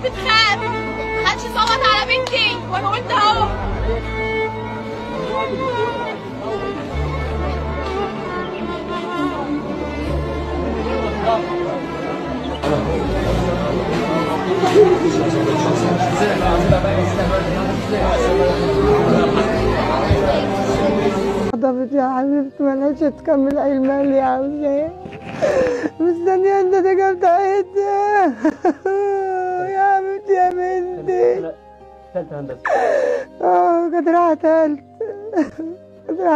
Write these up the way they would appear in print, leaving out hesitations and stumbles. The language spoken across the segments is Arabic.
بتخاف، محدش يصوت على بنتي وانا قلت اهو. خطبت يا حبيبتي ما لقيتش تكمل علمها اللي عاوزاه، مستنيه انت تجيب بتاعتها يا حبيبتي يا بنتي. ثالثة هندسة. كانت رايحة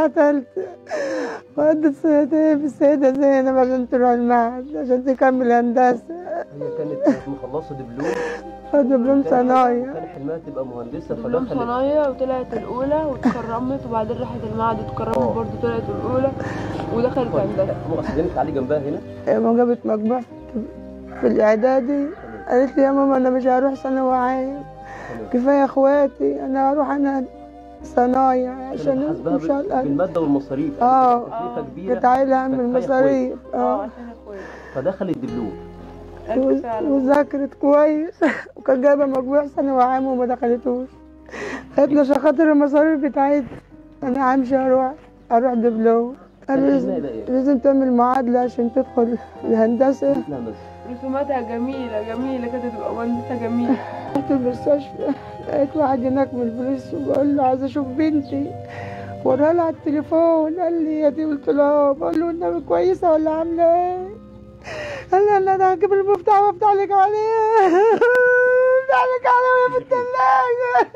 تالتة ودت سنتين في السيدة زينب عشان تروح المعهد عشان تكمل هندسة. هي كانت مخلصة دبلوم. دبلوم صنايع. كان حلمها تبقى مهندسة دبلوم صنايع وطلعت الأولى واتكرمت وبعدين راحت المعهد واتكرمت برضه طلعت الأولى ودخلت هندسة. مؤسسينك علي جنبها هنا؟ ما جابت مجموع في الإعدادي قالت لي يا ماما أنا مش هروح ثانوي عام، كفاية إخواتي أنا هروح أنا صنايع عشان إن شاء الله بالمادة والمصاريف. تكلفة كبيرة كانت عايلة من المصاريف. عشان اخواتي. فدخلت دبلوم وذاكرت كويس وكانت جايبة مجموع ثانوي عام وما دخلتوش. خدنا عشان خاطر المصاريف بتاعتها أنا همشي أروح دبلوم. لازم تعمل معادلة عشان تدخل الهندسة. رسوماتها جميلة كانت تبقى مهندسة جميلة. رحت المستشفى لقيت واحد هناك من البوليس وبقول له عايزة أشوف بنتي، وراها لها على التليفون قال لي يا دي، قلت له بقول له النبي كويسة ولا عاملة إيه؟ قال لي أنا هجيب المفتاح وافتح لك عليه افتح لك عليه وهي في التلاجة.